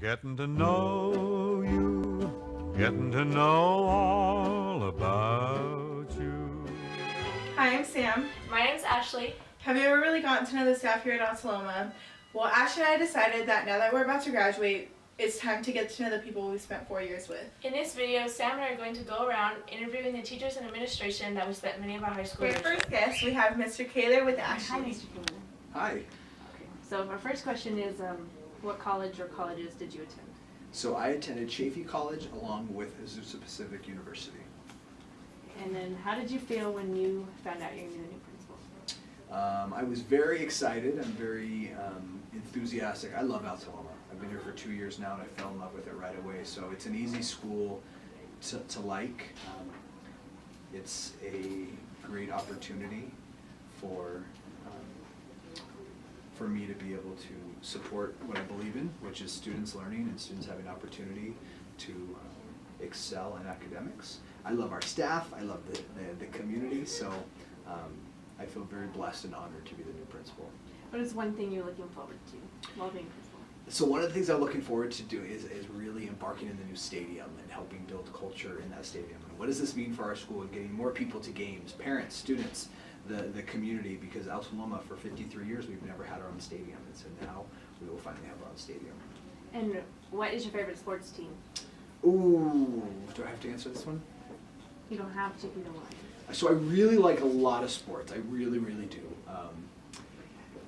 Getting to know you, getting to know all about you. Hi, I'm Sam. My name's Ashley. Have you ever really gotten to know the staff here at Altaloma? Well, Ashley and I decided that now that we're about to graduate, it's time to get to know the people we spent 4 years with. In this video, Sam and I are going to go around interviewing the teachers and administration that we spent many of our high school For years our with. first guest, we have Mr. Kaler with Hi, Ashley. Mr. Kaler. Hi. Okay. So our first question is, what college or colleges did you attend? So I attended Chaffey College along with Azusa Pacific University. And then how did you feel when you found out you're the new principal? I was very excited. I'm very enthusiastic. I love Altaloma. I've been here for 2 years now and I fell in love with it right away. So it's an easy school to like. It's a great opportunity for me to be able to support what I believe in, which is students learning and students having opportunity to excel in academics. I love our staff, I love the community, so I feel very blessed and honored to be the new principal. What is one thing you're looking forward to while being principal? So one of the things I'm looking forward to doing is really embarking in the new stadium and helping build culture in that stadium. And what does this mean for our school and getting more people to games, parents, students, the community, because Altaloma for 53 years we've never had our own stadium, and so now we will finally have our own stadium. And what is your favorite sports team? Ooh, do I have to answer this one? You don't have to if you don't want to. So I really like a lot of sports, I really, really do.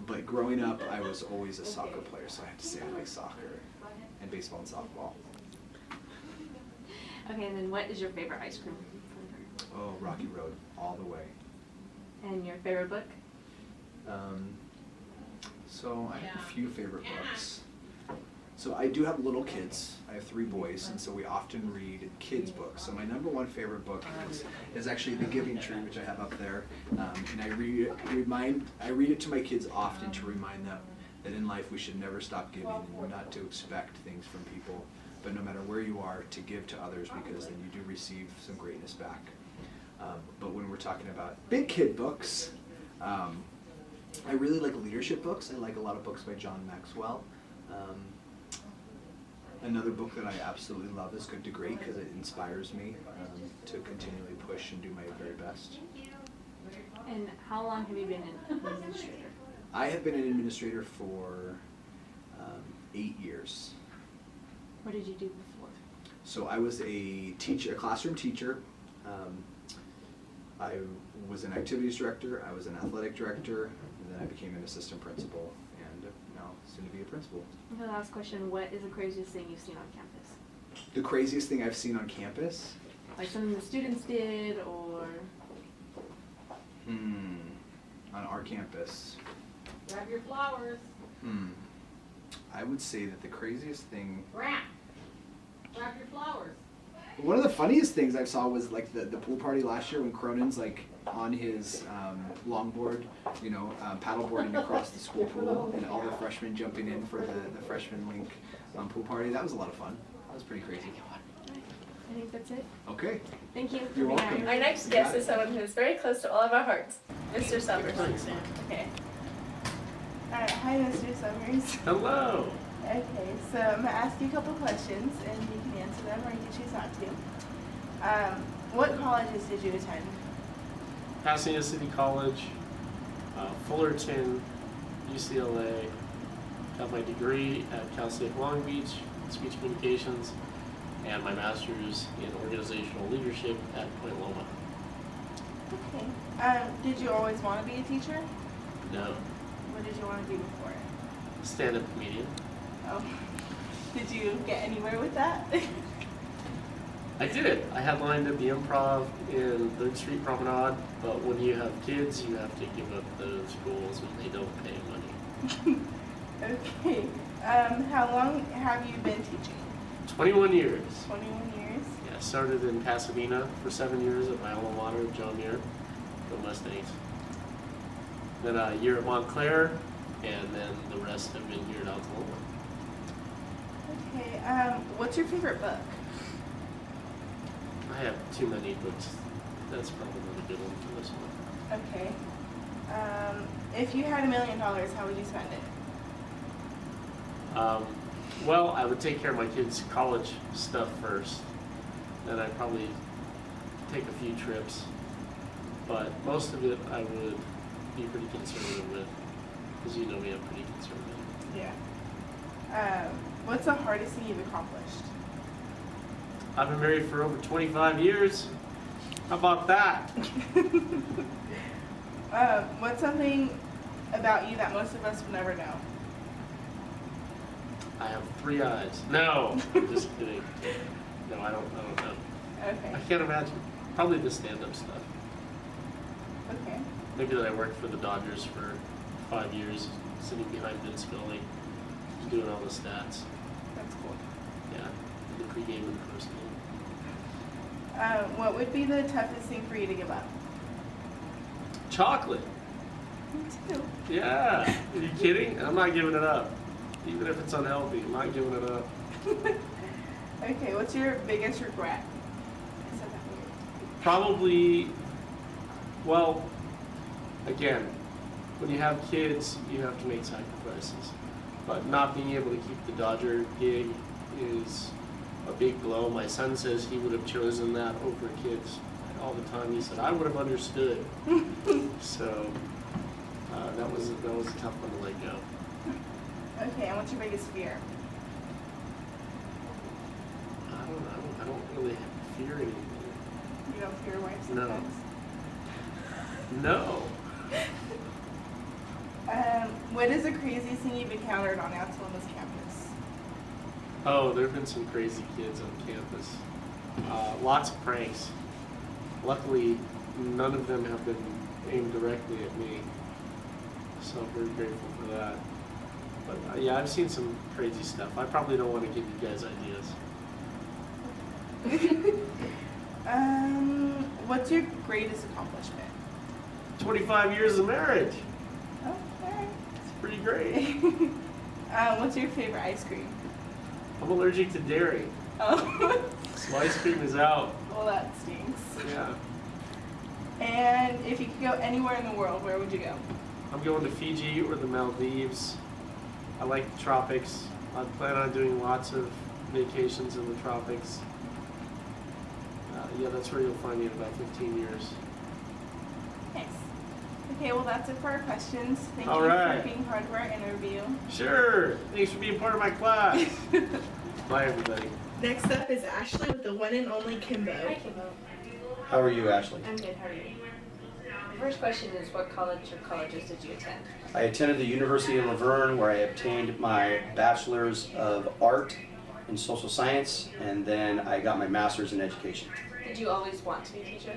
But growing up, I was always a soccer player, so I have to say I like soccer and baseball and softball. Okay, and then what is your favorite ice cream flavor? Oh, Rocky Road, all the way. And your favorite book? So I have a few favorite books. So I do have little kids. I have 3 boys, and so we often read kids' books. So my number one favorite book is actually The Giving Tree, which I have up there. And I read it to my kids often to remind them that in life we should never stop giving and not to expect things from people, but no matter where you are, to give to others, because then you do receive some greatness back. But when we're talking about big kid books, I really like leadership books. I like a lot of books by John Maxwell. Another book that I absolutely love is Good to Great, because it inspires me to continually push and do my very best. And how long have you been an administrator? I have been an administrator for 8 years. What did you do before? So I was a teacher, a classroom teacher. I was an activities director, I was an athletic director, and then I became an assistant principal, and now soon to be a principal. And the last question, what is the craziest thing you've seen on campus? The craziest thing I've seen on campus? Like something the students did, or? On our campus. Grab your flowers. I would say that the craziest thing... Grab your flowers. One of the funniest things I saw was like the pool party last year when Cronin's like on his longboard, paddleboarding across the school pool, and all the freshmen jumping in for the freshman link pool party. That was a lot of fun. That was pretty crazy. I think that's it. Okay. Thank you. You're for being welcome. here. Our next guest is someone who is very close to all of our hearts, Mr. Summers. Okay. Alright, hi Mr. Summers. Hello. Okay, so I'm gonna ask you a couple questions and you can answer them or you can choose not to. What colleges did you attend? Pasadena City College, Fullerton, UCLA. Got my degree at Cal State Long Beach, speech communications, and my master's in organizational leadership at Point Loma. Okay. Did you always want to be a teacher? No, What did you want to do before? stand-up comedian. Oh. Did you get anywhere with that? I did. I headlined at the Improv in 3rd Street Promenade, but when you have kids, you have to give up those roles when they don't pay money. Okay. How long have you been teaching? 21 years. 21 years. Yeah, I started in Pasadena for 7 years at my alma mater, John Muir, the Mustangs. Then a year at Montclair, and then the rest have been here at Altaloma. Okay. What's your favorite book? I have too many books. That's probably not a good one for this one. Okay. If you had $1 million, how would you spend it? Well, I would take care of my kids' college stuff first. Then I'd probably take a few trips. But most of it I would be pretty conservative with. Because you know me, I'm pretty conservative. Yeah. What's the hardest thing you've accomplished? I've been married for over 25 years. How about that? What's something about you that most of us would never know? I have 3 eyes. No, I'm just kidding. No, I don't know. Okay. I can't imagine. Probably the stand-up stuff. Okay. Maybe that I worked for the Dodgers for 5 years, sitting behind Vince Scully, doing all the stats. That's cool. Yeah, the pregame and the postgame. What would be the toughest thing for you to give up? Chocolate. Me too. Yeah. Are you kidding? I'm not giving it up. Even if it's unhealthy, I'm not giving it up. Okay, what's your biggest regret? I said that weird. Probably, well, again, when you have kids, you have to make sacrifices. But not being able to keep the Dodger gig is a big blow. My son says he would have chosen that over kids all the time. He said, I would have understood. So that was a tough one to let go. Okay, and what's your biggest fear? I don't know. I don't really fear anything. You don't fear your wife No. sometimes? No. What is the craziest thing you've encountered on Ataloma's campus? Oh, there have been some crazy kids on campus. Lots of pranks. Luckily, none of them have been aimed directly at me. So I'm very grateful for that. But yeah, I've seen some crazy stuff. I probably don't want to give you guys ideas. What's your greatest accomplishment? 25 years of marriage. Oh, alright. It's pretty great. What's your favorite ice cream? I'm allergic to dairy, Oh, so ice cream is out. well that stinks. Yeah. And if you could go anywhere in the world, where would you go? I'm going to Fiji or the Maldives. I like the tropics. I plan on doing lots of vacations in the tropics. Yeah, that's where you'll find me in about 15 years. Nice. Okay, well that's it for our questions. Thank All you right. for being part of our interview. Sure. Thanks for being part of my class. Bye, everybody. Next up is Ashley with the one and only Kimbo. Hi, Kimbo. How are you, Ashley? I'm good. How are you? The first question is, what college or colleges did you attend? I attended the University of Laverne, where I obtained my Bachelor's of Art in Social Science, and then I got my Master's in Education. Did you always want to be a teacher?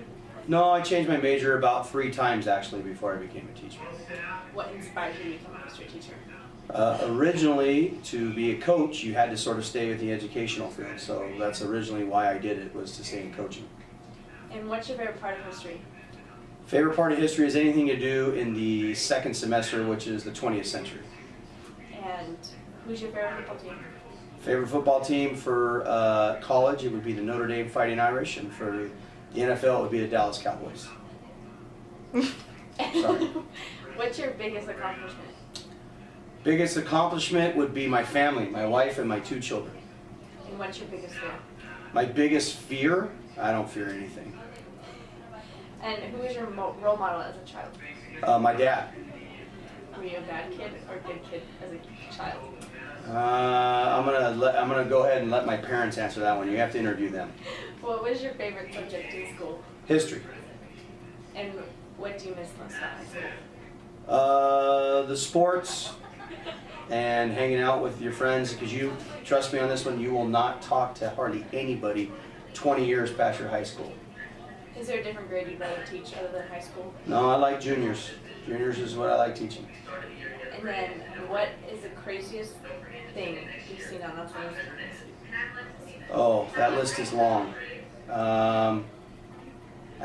No, I changed my major about 3 times actually before I became a teacher. What inspired you to become a history teacher? Originally, to be a coach, you had to sort of stay with the educational field, so that's originally why I did it, was to stay in coaching. And what's your favorite part of history? Favorite part of history is anything to do in the 2nd semester, which is the 20th century. And who's your favorite football team? Favorite football team for college, it would be the Notre Dame Fighting Irish, and for the NFL, it would be the Dallas Cowboys. Sorry. What's your biggest accomplishment? Biggest accomplishment would be my family, my wife and my 2 children. And what's your biggest fear? My biggest fear? I don't fear anything. And who was your role model as a child? My dad. Were you a bad kid or a good kid as a child? I'm gonna go ahead and let my parents answer that one. You have to interview them. What was your favorite subject in school? History. And what do you miss most about high school? The sports and hanging out with your friends, because you, trust me on this one, you will not talk to hardly anybody 20 years past your high school. Is there a different grade you'd rather teach other than high school? No, I like juniors. Juniors is what I like teaching. And then, what is the craziest thing you've seen on Ataloma's campus? Oh, that list is long. I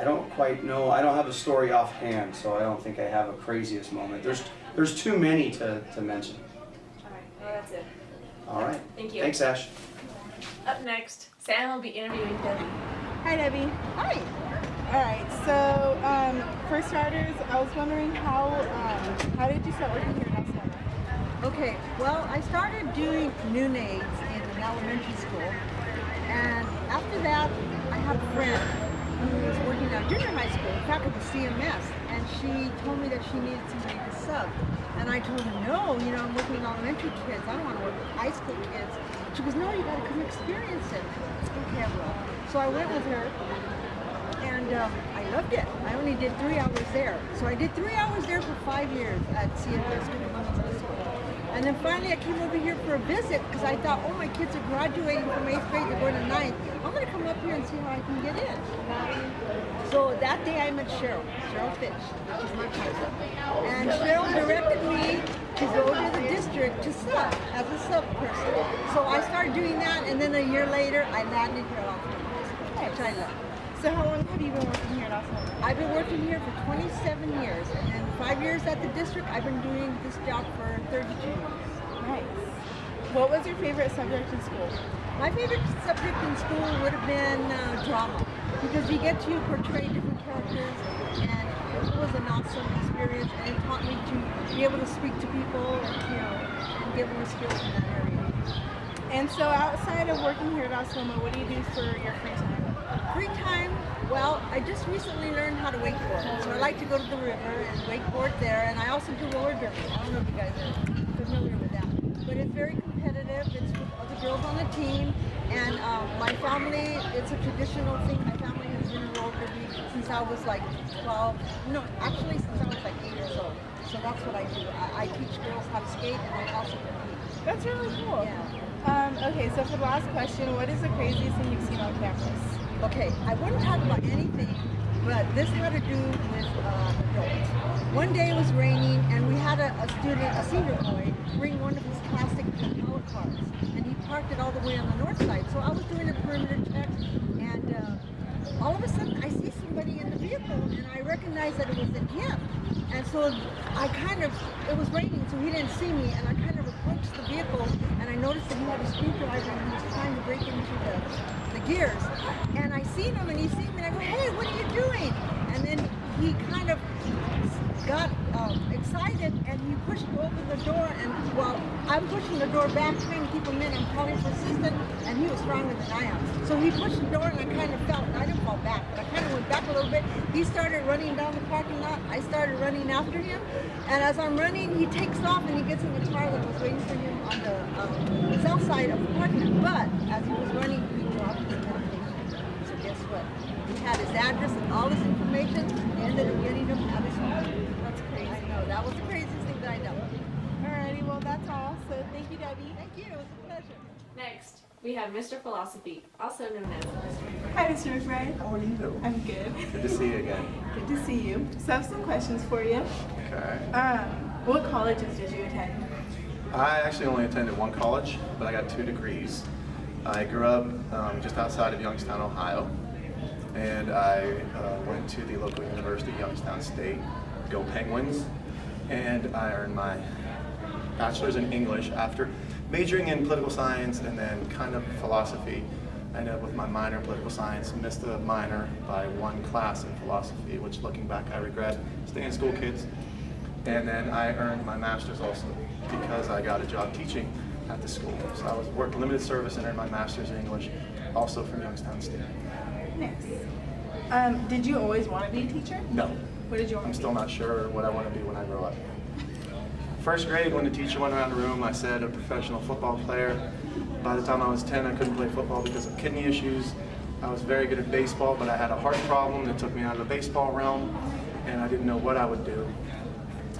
don't quite know. I don't have a story offhand, so I don't think I have a craziest moment. There's too many to mention. Alright, well that's it. All right. Thank you. Thanks, Ash. Up next, Sam will be interviewing Debbie. Hi, Debbie. Hi. All right. So, for starters, I was wondering how did you start working here at Altaloma? Okay, well, I started doing noon aids in an elementary school, and after that, I had a friend who was working at junior high school, in fact, at the CMS, and she told me that she needed somebody to sub. And I told her, no, I'm working with elementary kids. I don't want to work with high school kids. She goes, no, you got to come experience it. Okay, I will. So I went with her, and I loved it. I only did 3 hours there. So I did 3 hours there for 5 years at CMS Middle School. And then finally I came over here for a visit because I thought, oh, my kids are graduating from 8th grade, they're going to 9th. I'm going to come up here and see how I can get in. So that day I met Cheryl Fitch, which is my cousin. And Cheryl directed me to go to the district to sub, as a sub person. So I started doing that, and then a year later I landed here at Osceola, which I love. So how long have you been working here at Osceola? I've been working here for 27 years, and 5 years at the district. I've been doing this job for 32 years. Nice. What was your favorite subject in school? My favorite subject in school would have been drama, because you get to portray different characters, and it was an awesome experience, and it taught me to be able to speak to people, and get more skills in that area. And so outside of working here at Osceola, what do you do for your free time? Free time, well, I just recently learned how to wakeboard, so I like to go to the river and wakeboard there, and I also do roller derby. I don't know if you guys are familiar with that, but it's very competitive. It's with other girls on the team, and my family, it's a traditional thing. My family has been in roller derby since I was like 12, no, actually since I was like 8 years old. So that's what I do. I teach girls how to skate, and I also compete. That's really cool. Yeah. Okay, so for the last question, what is the craziest thing you've seen on campus? Okay, I wouldn't talk about anything, but this had to do with adults. One day it was raining, and we had a senior boy, bring one of his plastic power cars, and he parked it all the way on the north side. So I was doing a perimeter check, and all of a sudden I see somebody in the vehicle, and I recognized that it was him. And so it was raining, so he didn't see me, and I kind of approached the vehicle, and I noticed that he had a screwdriver, and he was trying to break into the gears. And I seen him, and he seen me, and I go, hey, what are you doing? And then he kind of got excited, and he pushed open the door, and while I'm pushing the door back, trying to keep him in, I'm calling for assistance, and he was stronger than I am. So he pushed the door, and I kind of fell, and I didn't fall back, but I kind of went back a little bit. He started running down the parking lot. I started running after him, and as I'm running, he takes off, and he gets in the car that was waiting for him on the south side of the parking lot. But as he was running, he dropped his medication. So guess what? He had his address and all his information, and ended up getting him out of his home. That's crazy. I know, that was the craziest thing that I done. Alrighty, well that's all. So thank you, Debbie. Thank you, it was a pleasure. Next, we have Mr. Philosophy, also known as Hi, Mr. McBride. How are you? I'm good. Good to see you again. Good to see you. So I have some questions for you. Okay. What colleges did you attend? I actually only attended one college, but I got 2 degrees. I grew up just outside of Youngstown, Ohio, and I went to the local university, Youngstown State, go Penguins, and I earned my bachelor's in English after majoring in political science and then kind of philosophy. I ended up with my minor in political science, missed the minor by 1 class in philosophy, which looking back I regret. Staying in school, kids. And then I earned my master's also because I got a job teaching at the school. So I was worked limited service and earned my master's in English, also from Youngstown State. Nice. Did you always want to be a teacher? No. What did you want I'm to be? still not sure what I want to be when I grow up. First grade, when the teacher went around the room, I said a professional football player. By the time I was 10, I couldn't play football because of kidney issues. I was very good at baseball, but I had a heart problem that took me out of the baseball realm, and I didn't know what I would do.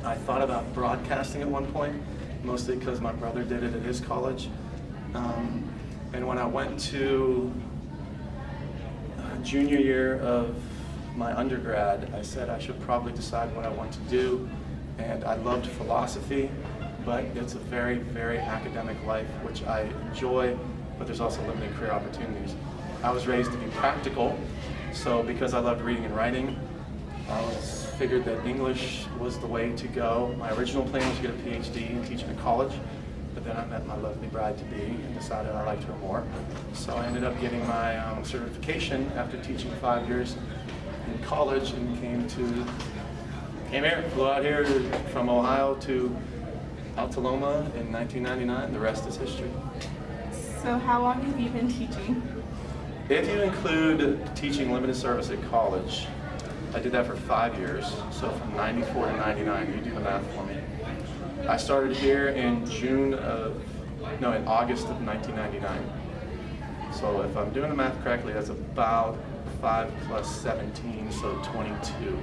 I thought about broadcasting at one point, mostly because my brother did it at his college. And when I went to junior year of my undergrad, I said I should probably decide what I want to do. And I loved philosophy, but it's a very, very academic life, which I enjoy, but there's also limited career opportunities. I was raised to be practical, so because I loved reading and writing, I figured that English was the way to go. My original plan was to get a PhD and teach in a college, but then I met my lovely bride-to-be and decided I liked her more. So I ended up getting my certification after teaching 5 years in college and came here, flew out here from Ohio to Altaloma in 1999. The rest is history. So how long have you been teaching? If you include teaching limited service at college, I did that for 5 years. So from 94 to 99, you do the math for me. I started here in August of 1999. So if I'm doing the math correctly, that's about 5 plus 17, so 22.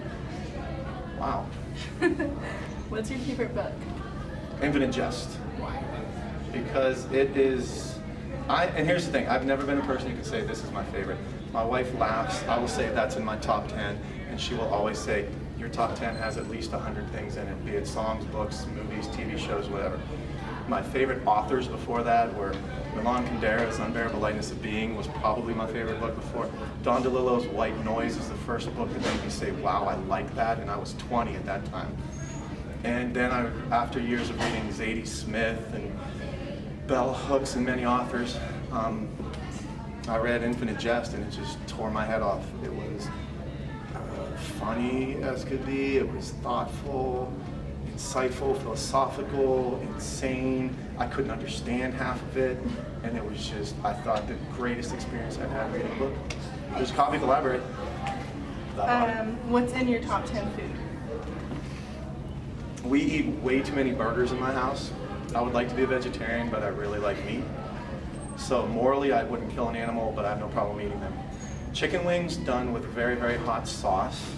Wow. What's your favorite book? Infinite Jest. Why? Because it is, and here's the thing, I've never been a person who can say this is my favorite. My wife laughs, I will say that's in my top 10, and she will always say, your top 10 has at least 100 things in it, be it songs, books, movies, TV shows, whatever. My favorite authors before that were Milan Kundera's Unbearable Lightness of Being was probably my favorite book before. Don DeLillo's White Noise is the first book that made me say, wow, I like that, and I was 20 at that time. And then after years of reading Zadie Smith and Bell Hooks and many authors, I read Infinite Jest, and it just tore my head off. It was funny as could be, it was thoughtful, insightful, philosophical, insane. I couldn't understand half of it, and it was just, I thought, the greatest experience I've had reading a book. There's a copy at the library. What's in your top 10 food? We eat way too many burgers in my house. I would like to be a vegetarian, but I really like meat. So morally, I wouldn't kill an animal, but I have no problem eating them. Chicken wings done with very, very hot sauce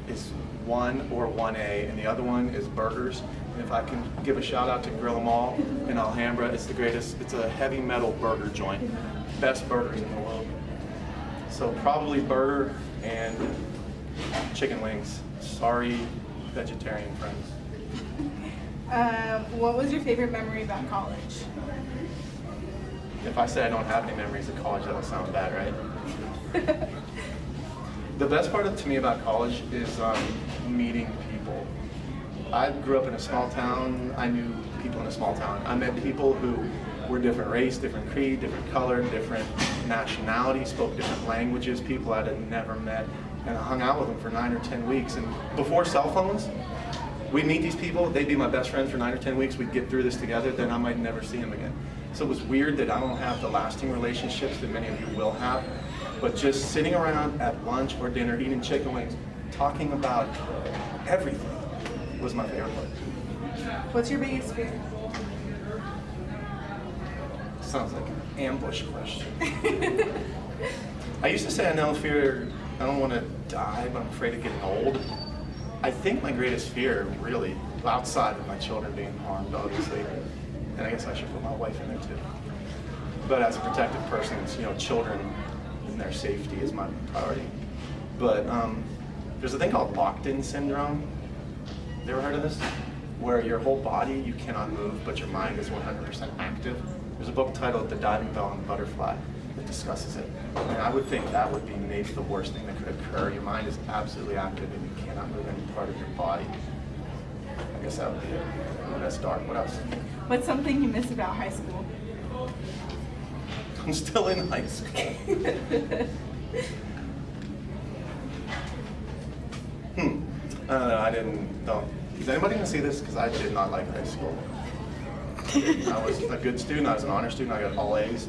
is 1 or 1A, and the other one is burgers. And if I can give a shout out to Grill 'Em All in Alhambra, it's the greatest. It's a heavy metal burger joint. Best burgers in the world. So probably burger and chicken wings. Sorry, vegetarian friends. What was your favorite memory about college? If I say I don't have any memories of college, that'll sound bad, right? The best part to me about college is meeting people. I grew up in a small town. I knew people in a small town. I met people who were different race, different creed, different color, different nationality, spoke different languages, people I'd have never met, and I hung out with them for 9 or 10 weeks. And before cell phones, we'd meet these people, they'd be my best friends for 9 or 10 weeks, we'd get through this together, then I might never see them again. So it was weird that I don't have the lasting relationships that many of you will have, but just sitting around at lunch or dinner, eating chicken wings, talking about everything was my favorite part. What's your biggest fear? Sounds like an ambush question. I used to say I don't want to die, but I'm afraid of getting old. I think my greatest fear, really, outside of my children being harmed, obviously, and I guess I should put my wife in there too. But as a protective person, children and their safety is my priority. But there's a thing called locked-in syndrome. You ever heard of this? Where your whole body, you cannot move, but your mind is 100% active. There's a book titled The Diving Bell and the Butterfly that discusses it. And I would think that would be maybe the worst thing that could occur. Your mind is absolutely active and you cannot move any part of your body. I guess that would be it. Oh, that's dark. What else? What's something you miss about high school? I'm still in high school. I don't know. Is anybody going to see this? Because I did not like high school. I was a good student. I was an honor student. I got all A's.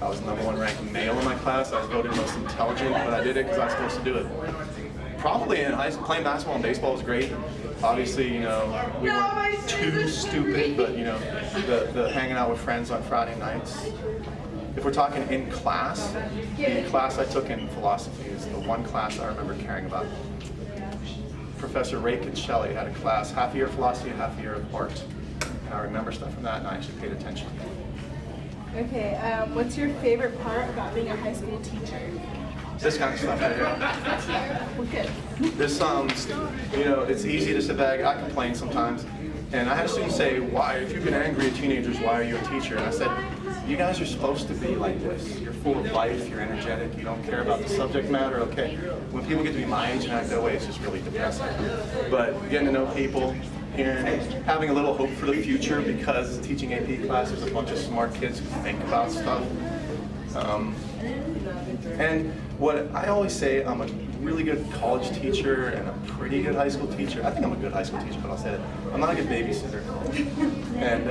I was the #1 ranked male in my class. I was voted most intelligent, but I did it because I was supposed to do it. Probably in high school, playing basketball and baseball was great. Obviously, we weren't too stupid, but the hanging out with friends on Friday nights. If we're talking in class, the class I took in philosophy is the one class I remember caring about. Professor Ray Kincheli had a class, half a year of philosophy, half a year of art. And I remember stuff from that, and I actually paid attention. Okay, what's your favorite part about being a high school teacher? This kind of stuff right here. Well, good. This, it's easy to sit back. I complain sometimes. And I had a student say, if you've been angry at teenagers, why are you a teacher? And I said, you guys are supposed to be like this. You're full of life, you're energetic, you don't care about the subject matter, okay. When people get to be my age and act that way, it's just really depressing. But getting to know people, having a little hope for the future, because teaching AP class is a bunch of smart kids who think about stuff. And what I always say, I'm a really good college teacher and a pretty good high school teacher. I think I'm a good high school teacher, but I'll say that. I'm not a good babysitter. And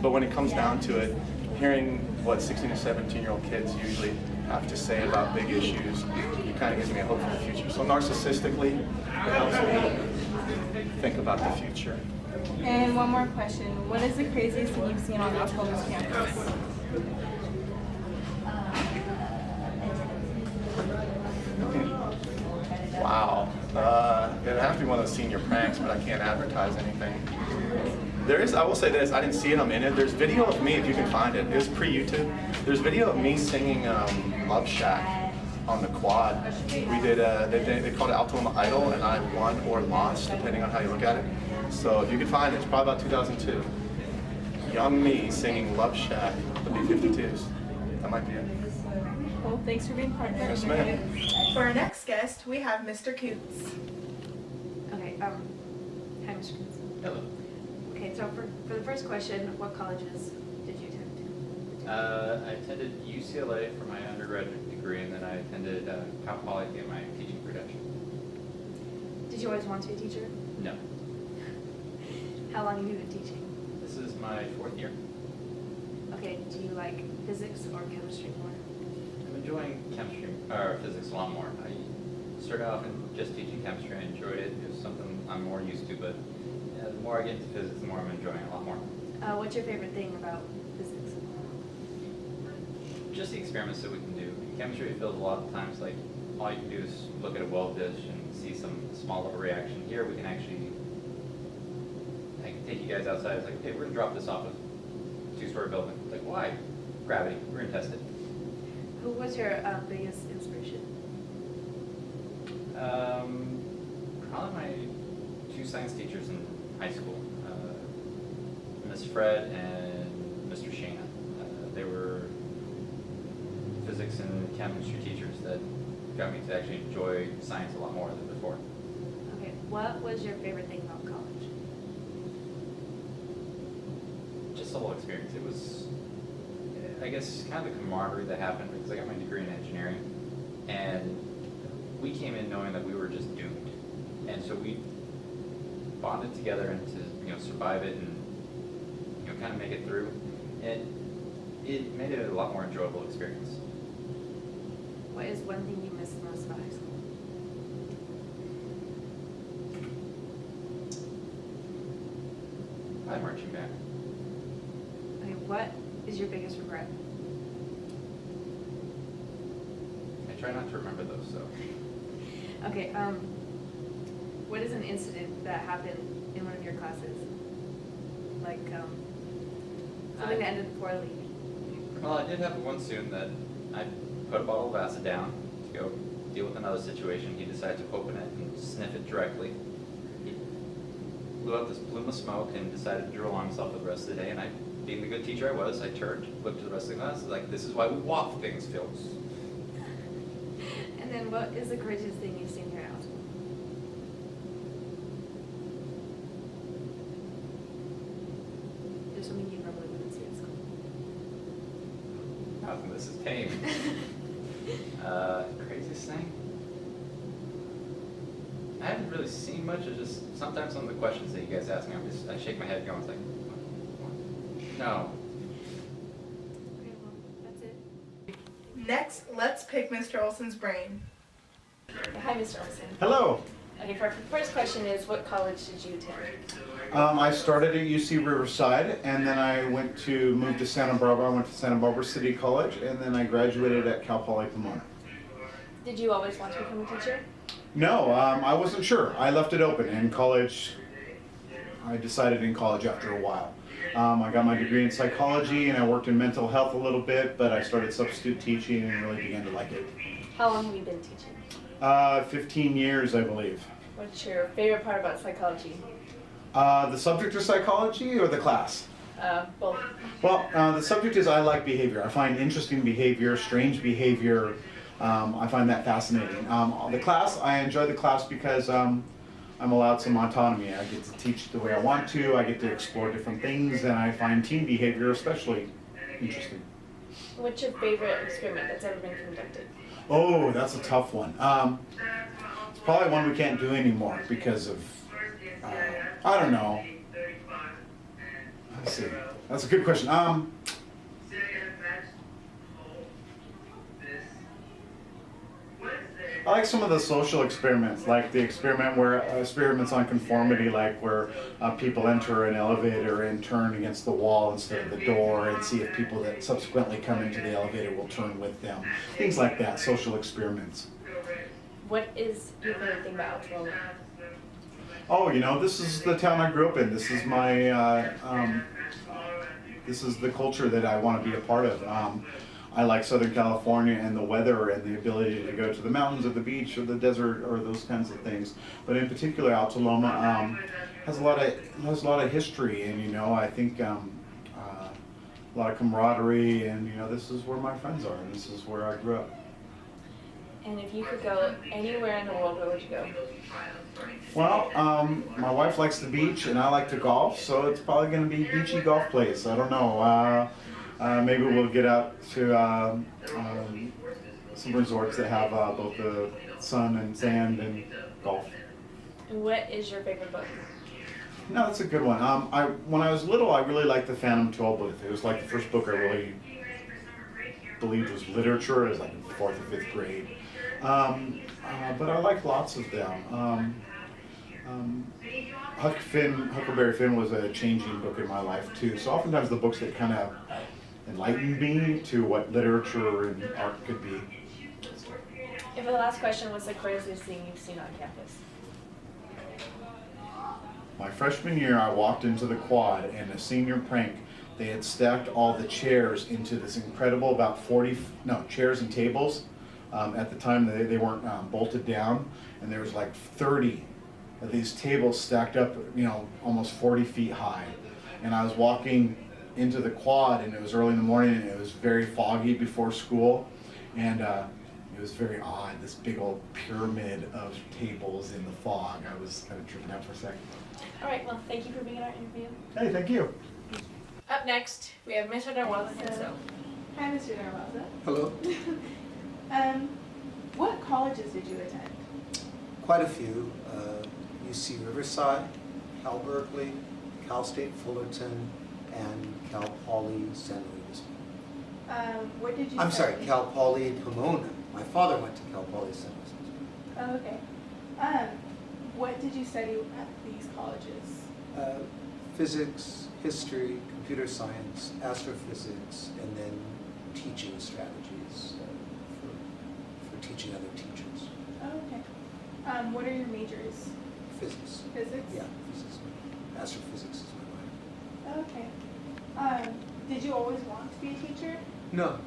but when it comes down to it, hearing what 16 or 17-year-old kids usually have to say about big issues, it kind of gives me a hope for the future. So narcissistically, it helps me think about the future. And one more question. What is the craziest thing you've seen on Altoma's campus? Wow. It'd have to be one of those senior pranks, but I can't advertise anything. There is, I will say this, I didn't see it, I'm in it. There's video of me, if you can find it. It was pre-YouTube. There's video of me singing Love Shack on the quad. We did, they called it Altoma Idol, and I won or lost, depending on how you look at it. So if you can find it, it's probably about 2002. Young me singing Love Shack, the B-52s. That might be it. Well, thanks for being part of Yes, it. ma'am. For our next guest, we have Mr. Coots. Okay, hi, Mr. Coots. Hello. Okay, so for the first question, what colleges did you attend? I attended UCLA for my undergraduate degree, and then I attended Cal Poly to get my teaching credential. Did you always want to be a teacher? No. How long have you been teaching? This is my 4th year. Okay, do you like physics or chemistry more? I'm enjoying chemistry, or physics a lot more. I started off in just teaching chemistry. I enjoyed it. It was something I'm more used to, but the more I get into physics, the more I'm enjoying it a lot more. What's your favorite thing about physics? Just the experiments that we can do. In chemistry, it feels a lot of times like all you can do is look at a weld dish and see some small little reaction. Here, we can actually, I can take you guys outside. It's like, okay, we're gonna drop this off a 2-story building. It's like, why? Gravity. We're gonna test it. Who was your biggest inspiration? Probably my 2 science teachers in high school, Miss Fred and Mr. Shana. They were physics and chemistry teachers that got me to actually enjoy science a lot more than before. Okay, what was your favorite thing about college? Just the whole experience. It was, I guess, kind of the camaraderie that happened because I got my degree in engineering, and we came in knowing that we were just doomed, and so we bonded together and to survive it and kind of make it through, and it made it a lot more enjoyable experience. What is one thing you miss most about high school? Hi, marching band. Okay, what is your biggest regret? I try not to remember those, so. Okay, what is an incident that happened in one of your classes? Like, something that ended poorly? Well, I did have one student that I put a bottle of acid down to go deal with another situation. He decided to open it and sniff it directly. He blew out this plume of smoke and decided to drool on himself for the rest of the day. And I, being the good teacher I was, I turned, looked at the rest of the class, and was like, this is why we waft things, Phils. And then what is the craziest thing you've seen here at Altoona? There's something you probably wouldn't see at school. Nothing, this is tame. Craziest thing? I haven't really seen much. It's just sometimes some of the questions that you guys ask me, I shake my head going, it's like, what? No. Okay, well, that's it. Next, let's pick Mr. Olson's brain. Hi, Mr. Olson. Hello. Okay, for the first question is, what college did you attend? I started at UC Riverside, and then I moved to Santa Barbara. I went to Santa Barbara City College, and then I graduated at Cal Poly Pomona. Did you always want to become a teacher? No, I wasn't sure. I left it open. In college, I decided in college after a while. I got my degree in psychology, and I worked in mental health a little bit, but I started substitute teaching and really began to like it. How long have you been teaching? 15 years, I believe. What's your favorite part about psychology? The subject of psychology or the class? Both. Well, the subject is I like behavior. I find interesting behavior, strange behavior. I find that fascinating. The class, I enjoy the class because I'm allowed some autonomy. I get to teach the way I want to. I get to explore different things, and I find team behavior especially interesting. What's your favorite experiment that's ever been conducted? Oh, that's a tough one. It's probably one we can't do anymore because of, I don't know. Let's see. That's a good question. I like some of the social experiments, like the experiments on conformity, like where people enter an elevator and turn against the wall instead of the door, and see if people that subsequently come into the elevator will turn with them. Things like that, social experiments. What is your favorite thing about Altaloma? Oh, you know, this is the town I grew up in. This is my, this is the culture that I want to be a part of. I like Southern California and the weather and the ability to go to the mountains or the beach or the desert or those kinds of things. But in particular, Altaloma has a lot of history, and you know, I think a lot of camaraderie, and you know, this is where my friends are, and this is where I grew up. And if you could go anywhere in the world, where would you go? Well, my wife likes the beach and I like to golf, so it's probably going to be beachy golf place. I don't know. Maybe we'll get out to some resorts that have both the sun and sand and golf. And what is your favorite book? No, that's a good one. When I was little, I really liked the Phantom Tollbooth. It was like the first book I really believed was literature. It was like in 4th or 5th grade. But I like lots of them. Huckleberry Finn was a changing book in my life too. So oftentimes the books that kind of enlightened me to what literature and art could be. And for the last question, what's the craziest thing you've seen on campus? My freshman year, I walked into the quad, and a senior prank, they had stacked all the chairs into this incredible, about 40, chairs and tables. At the time, they weren't bolted down, and there was like 30 of these tables stacked up, you know, almost 40 feet high. And I was walking into the quad, and it was early in the morning, and it was very foggy before school, and it was very odd, this big old pyramid of tables in the fog. I was kind of tripping out for a second. All right, well, thank you for being in our interview. Hey, thank you. Up next, we have Mr. Darwaza himself. Hi, Mr. Darwaza. Hello. What colleges did you attend? Quite a few. UC Riverside, Cal Berkeley, Cal State Fullerton, and Cal Poly San Luis. What did you I'm sorry, study? Cal Poly Pomona. My father went to Cal Poly San Luis. Oh, okay. What did you study at these colleges? Physics, history, computer science, astrophysics, and then teaching strategies for teaching other teachers. Oh, okay. What are your majors? Physics. Physics? Yeah, physics. Astrophysics is my minor. Okay. Did you always want to be a teacher? No.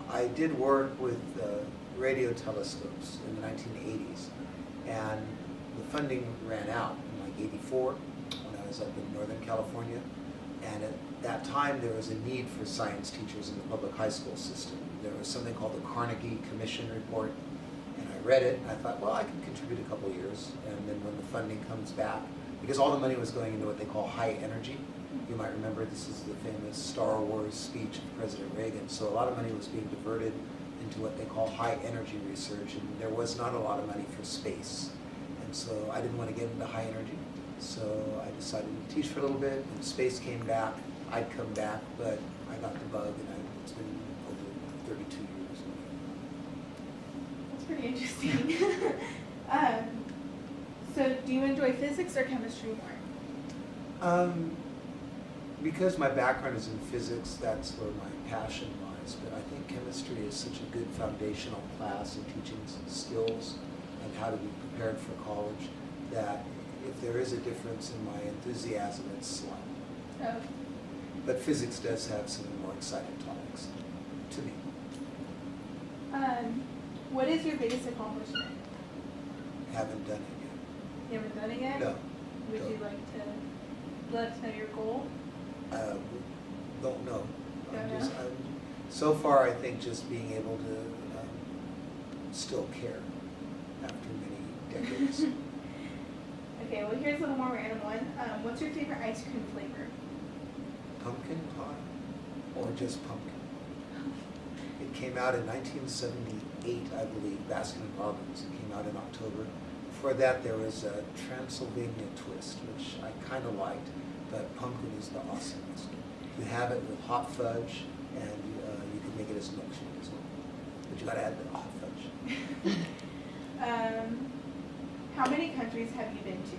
I did work with radio telescopes in the 1980s, and the funding ran out in like '84 when I was up in Northern California, and at that time there was a need for science teachers in the public high school system. There was something called the Carnegie Commission Report, and I read it, and I thought, well, I can contribute a couple years, and then when the funding comes back, because all the money was going into what they call high energy. You might remember this is the famous Star Wars speech of President Reagan. So a lot of money was being diverted into what they call high energy research, and there was not a lot of money for space. And so I didn't want to get into high energy. So I decided to teach for a little bit, and space came back. I'd come back, but I got the bug, and it's been over 32 years. That's pretty interesting. So do you enjoy physics or chemistry more? Because my background is in physics, that's where my passion lies. But I think chemistry is such a good foundational class in teaching skills and how to be prepared for college that if there is a difference in my enthusiasm, it's slight. Oh. But physics does have some more exciting topics to me. What is your biggest accomplishment? Haven't done it yet. You haven't done it yet? No. Would No. you like to let us know your goal? Don't know. Don't know? So far, I think just being able to still care after many decades. Okay, well here's a little more random one. What's your favorite ice cream flavor? Pumpkin pie or just pumpkin? It came out in 1978, I believe, Baskin and Robbins. It came out in October. Before that, there was a Transylvania Twist, which I kind of liked, but pumpkin is the awesomest. You have it with hot fudge, and you can make it as a milkshake as well. But you gotta add the hot fudge. How many countries have you been to,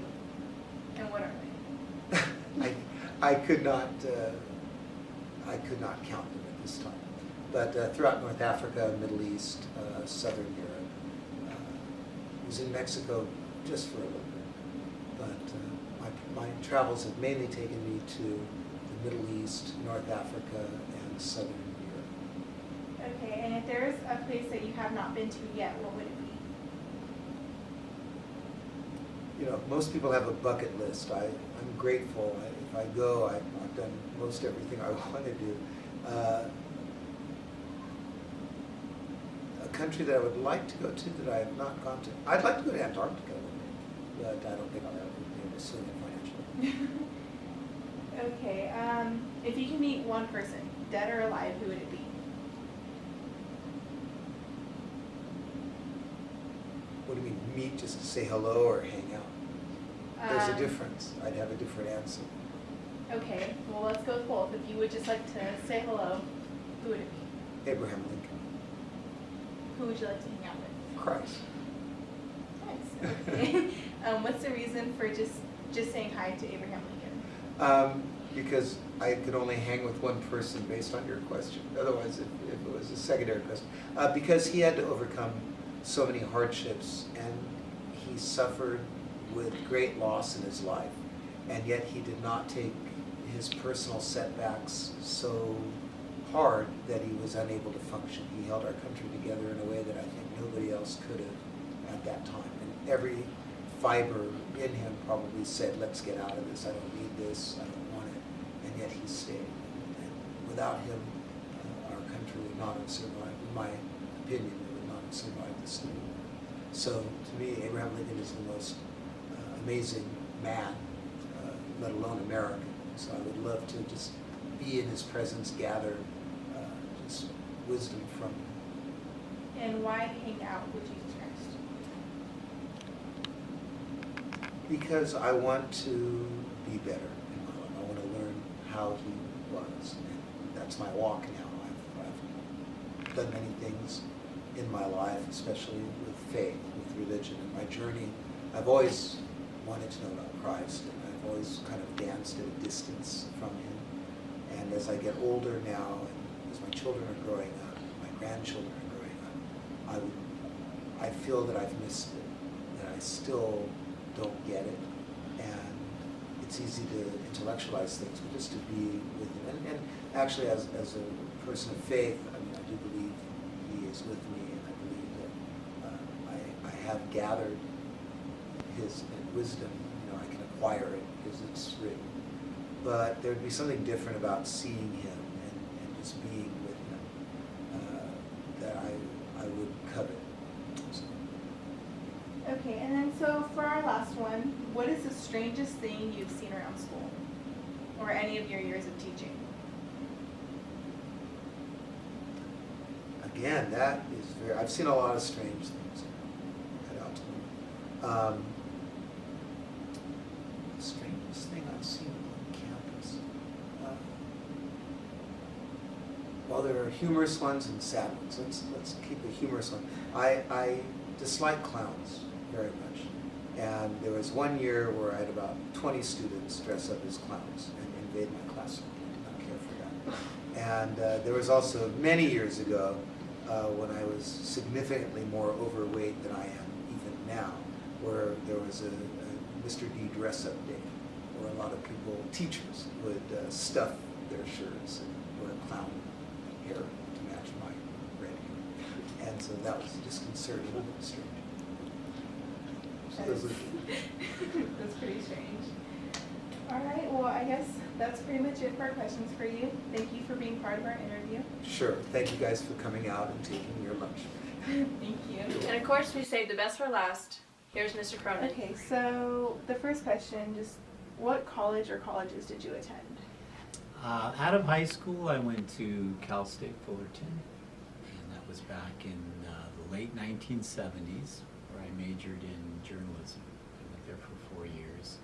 and what are they? I could not count them at this time. But throughout North Africa, Middle East, Southern Europe. I was in Mexico just for a little bit. But my travels have mainly taken me to the Middle East, North Africa, and Southern Europe. Okay, and if there's a place that you have not been to yet, what would it be? You know, most people have a bucket list. I'm grateful. If I go, I've done most everything I want to do. A country that I would like to go to that I have not gone to. I'd like to go to Antarctica one day, but I don't think I'll ever be able to swim it financially. Okay, if you can meet one person, dead or alive, who would it be? What do you mean, meet just to say hello or hang out? There's a difference. I'd have a different answer. Okay, well, let's go with both. If you would just like to say hello, who would it be? Abraham Lincoln. Who would you like to hang out with? Christ. Nice. Okay. What's the reason for just saying hi to Abraham Lincoln? Because I could only hang with one person based on your question. Otherwise, if it was a secondary question. Because he had to overcome so many hardships, and he suffered with great loss in his life, and yet he did not take his personal setbacks so hard that he was unable to function. He held our country together in a way that I think nobody else could have at that time. And every fiber in him probably said, let's get out of this, I don't need this, I don't want it, and yet he stayed. And without him, our country would not have survived. In my opinion, it would not have survived the Civil War. So to me, Abraham Lincoln is the most amazing man, let alone American. So I would love to just be in his presence, gather just wisdom from him. And why hang out with Jesus Christ? Because I want to be better in my life. I want to learn how he was. And that's my walk now. I've done many things in my life, especially with faith, with religion. In my journey, I've always wanted to know about Christ, and I've always kind of danced at a distance from him. And as I get older now, and as my children are growing up, my grandchildren are growing up, I feel that I've missed it, that I still don't get it. And it's easy to intellectualize things, but just to be with him. And actually, as a person of faith, I mean, I do believe he is with me, and I believe that I have gathered his wisdom. You know, I can acquire it because it's written. But there would be something different about seeing him and just being with him that I would covet. So. Okay, and then so for our last one, what is the strangest thing you've seen around school? Or any of your years of teaching? Again, that is very, I've seen a lot of strange things at Altamont. The strangest thing I've seen on campus. Well, there are humorous ones and sad ones. Let's keep a humorous one. I dislike clowns very much. And there was one year where I had about 20 students dress up as clowns and invade my classroom. I did not care for that. And there was also many years ago when I was significantly more overweight than I am even now, where there was a Mr. D dress-up day, where a lot of people, teachers, would stuff their shirts and wear clown hair to match my red hair. And so that was disconcerting and strange. So That's pretty strange. All right, well, I guess that's pretty much it for our questions for you. Thank you for being part of our interview. Sure. Thank you guys for coming out and taking your lunch. Thank you. And of course, we saved the best for last. Here's Mr. Cronin. Okay, so the first question, just what college or colleges did you attend? Out of high school, I went to Cal State Fullerton, was back in the late 1970s, where I majored in journalism. I went there for 4 years.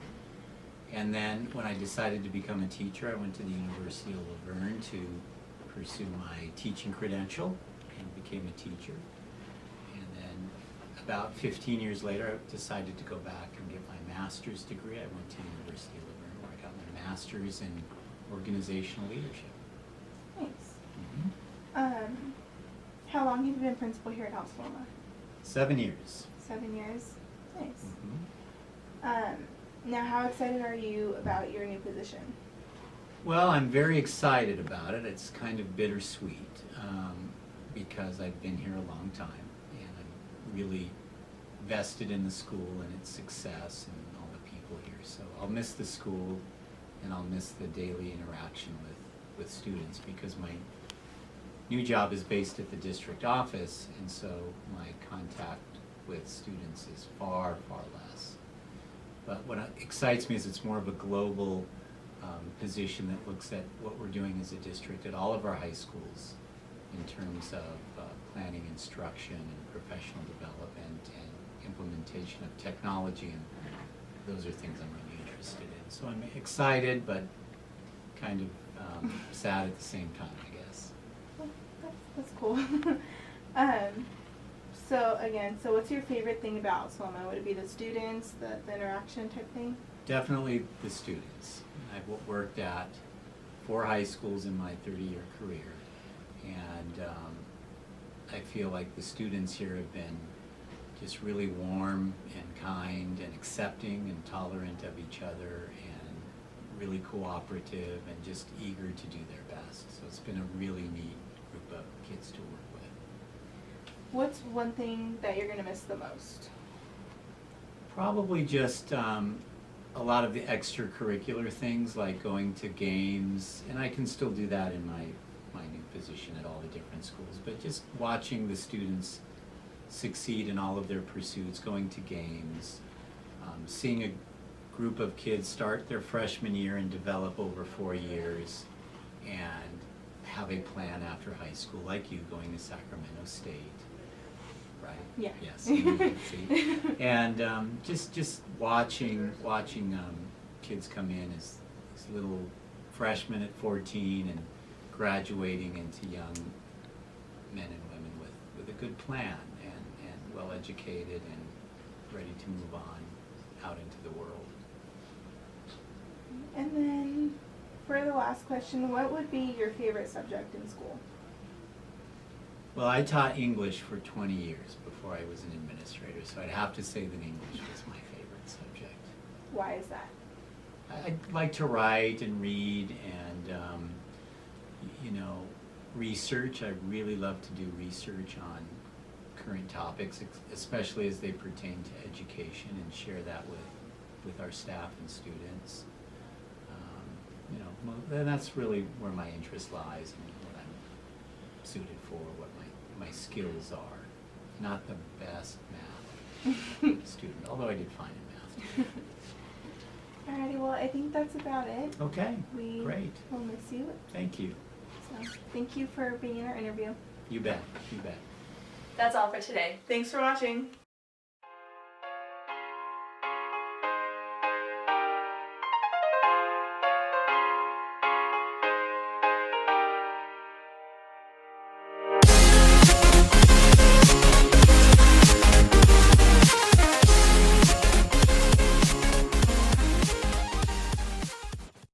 And then when I decided to become a teacher, I went to the University of Laverne to pursue my teaching credential and became a teacher. And then about 15 years later, I decided to go back and get my master's degree. I went to the University of Laverne, where I got my master's in organizational leadership. Nice. Mm-hmm. How long have you been principal here at Altaloma? 7 years. 7 years. Nice. Mm-hmm. Now, how excited are you about your new position? Well, I'm very excited about it. It's kind of bittersweet because I've been here a long time and I'm really vested in the school and its success and all the people here. So I'll miss the school and I'll miss the daily interaction with students because my new job is based at the district office, and so my contact with students is far, far less. But what excites me is it's more of a global position that looks at what we're doing as a district at all of our high schools in terms of planning instruction and professional development and implementation of technology, and those are things I'm really interested in. So I'm excited, but kind of sad at the same time, I guess. That's cool. So what's your favorite thing about Altaloma? Would it be the students, the interaction type thing? Definitely the students. I've worked at 4 high schools in my 30-year career, and I feel like the students here have been just really warm and kind and accepting and tolerant of each other and really cooperative and just eager to do their best. So it's been a really neat group of kids to work with. What's one thing that you're going to miss the most? Probably just a lot of the extracurricular things like going to games, and I can still do that in my new position at all the different schools, but just watching the students succeed in all of their pursuits, going to games, seeing a group of kids start their freshman year and develop over 4 years and have a plan after high school, like you going to Sacramento State, right? Yeah. Yes. And just watching kids come in as little freshmen at 14 and graduating into young men and women with a good plan and well educated and ready to move on out into the world. And then, for the last question, what would be your favorite subject in school? Well, I taught English for 20 years before I was an administrator, so I'd have to say that English was my favorite subject. Why is that? I like to write and read and, research. I really love to do research on current topics, especially as they pertain to education, and share that with our staff and students. And that's really where my interest lies and what I'm suited for, what my skills are. Not the best math student, although I did fine in math. Alrighty, well, I think that's about it. Okay, We great. will miss you. Thank you. So, thank you for being in our interview. You bet, you bet. That's all for today. Thanks for watching.